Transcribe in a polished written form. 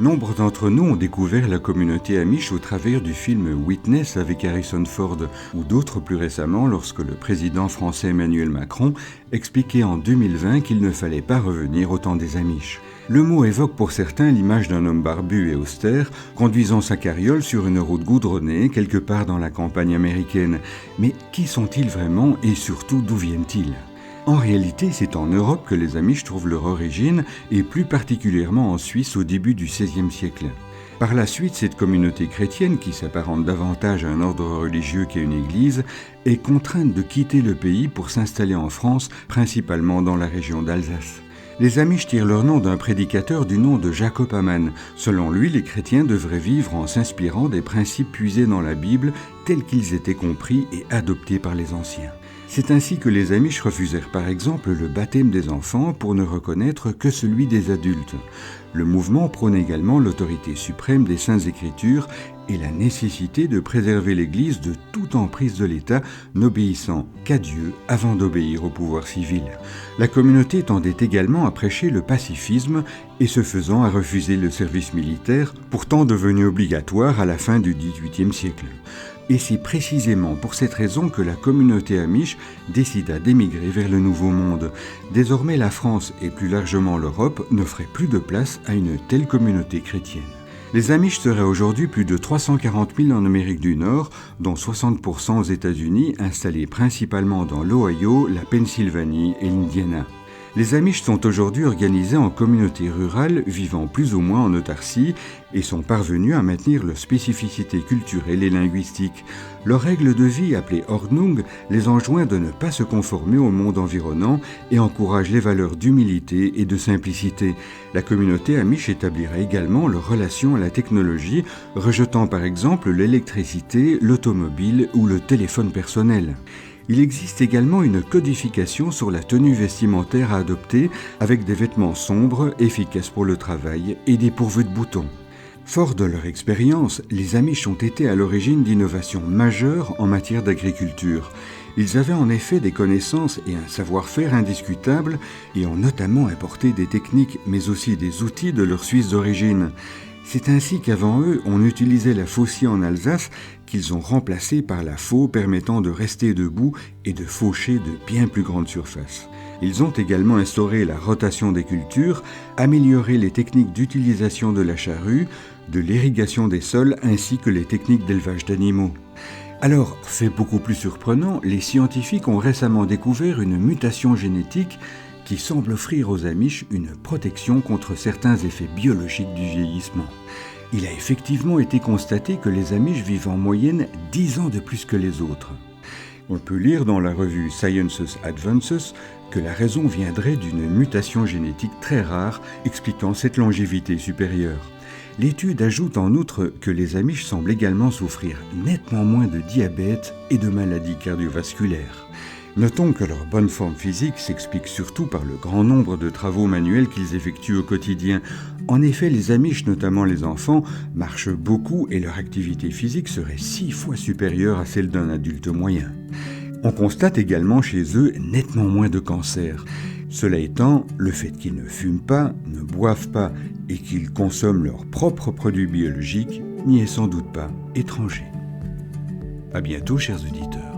Nombre d'entre nous ont découvert la communauté Amish au travers du film Witness avec Harrison Ford, ou d'autres plus récemment lorsque le président français Emmanuel Macron expliquait en 2020 qu'il ne fallait pas revenir au temps des Amish. Le mot évoque pour certains l'image d'un homme barbu et austère conduisant sa carriole sur une route goudronnée quelque part dans la campagne américaine. Mais qui sont-ils vraiment et surtout d'où viennent-ils ? En réalité, c'est en Europe que les Amish trouvent leur origine, et plus particulièrement en Suisse au début du XVIe siècle. Par la suite, cette communauté chrétienne, qui s'apparente davantage à un ordre religieux qu'à une église, est contrainte de quitter le pays pour s'installer en France, principalement dans la région d'Alsace. Les Amish tirent leur nom d'un prédicateur du nom de Jacob Hamann. Selon lui, les chrétiens devraient vivre en s'inspirant des principes puisés dans la Bible, tels qu'ils étaient compris et adoptés par les anciens. C'est ainsi que les Amish refusèrent par exemple le baptême des enfants pour ne reconnaître que celui des adultes. Le mouvement prône également l'autorité suprême des Saintes Écritures et la nécessité de préserver l'Église de toute emprise de l'État, n'obéissant qu'à Dieu avant d'obéir au pouvoir civil. La communauté tendait également à prêcher le pacifisme et ce faisant à refuser le service militaire, pourtant devenu obligatoire à la fin du XVIIIe siècle. Et c'est précisément pour cette raison que la communauté Amish décida d'émigrer vers le Nouveau Monde. Désormais, la France et plus largement l'Europe n'offraient plus de place à une telle communauté chrétienne. Les Amish seraient aujourd'hui plus de 340 000 en Amérique du Nord, dont 60% aux États-Unis, installés principalement dans l'Ohio, la Pennsylvanie et l'Indiana. Les Amish sont aujourd'hui organisés en communautés rurales vivant plus ou moins en autarcie et sont parvenus à maintenir leur spécificité culturelle et linguistique. Leur règle de vie, appelée Ordnung, les enjoint de ne pas se conformer au monde environnant et encourage les valeurs d'humilité et de simplicité. La communauté Amish établira également leur relation à la technologie, rejetant par exemple l'électricité, l'automobile ou le téléphone personnel. Il existe également une codification sur la tenue vestimentaire à adopter avec des vêtements sombres, efficaces pour le travail et dépourvus de boutons. Forts de leur expérience, les Amish ont été à l'origine d'innovations majeures en matière d'agriculture. Ils avaient en effet des connaissances et un savoir-faire indiscutables et ont notamment importé des techniques mais aussi des outils de leur Suisse d'origine. C'est ainsi qu'avant eux, on utilisait la faucille en Alsace qu'ils ont remplacée par la faux permettant de rester debout et de faucher de bien plus grandes surfaces. Ils ont également instauré la rotation des cultures, amélioré les techniques d'utilisation de la charrue, de l'irrigation des sols ainsi que les techniques d'élevage d'animaux. Alors, fait beaucoup plus surprenant, les scientifiques ont récemment découvert une mutation génétique qui semble offrir aux Amish une protection contre certains effets biologiques du vieillissement. Il a effectivement été constaté que les Amish vivent en moyenne 10 ans de plus que les autres. On peut lire dans la revue Sciences Advances que la raison viendrait d'une mutation génétique très rare expliquant cette longévité supérieure. L'étude ajoute en outre que les Amish semblent également souffrir nettement moins de diabète et de maladies cardiovasculaires. Notons que leur bonne forme physique s'explique surtout par le grand nombre de travaux manuels qu'ils effectuent au quotidien. En effet, les Amish, notamment les enfants, marchent beaucoup et leur activité physique serait 6 fois supérieure à celle d'un adulte moyen. On constate également chez eux nettement moins de cancers. Cela étant, le fait qu'ils ne fument pas, ne boivent pas et qu'ils consomment leurs propres produits biologiques n'y est sans doute pas étranger. À bientôt, chers auditeurs.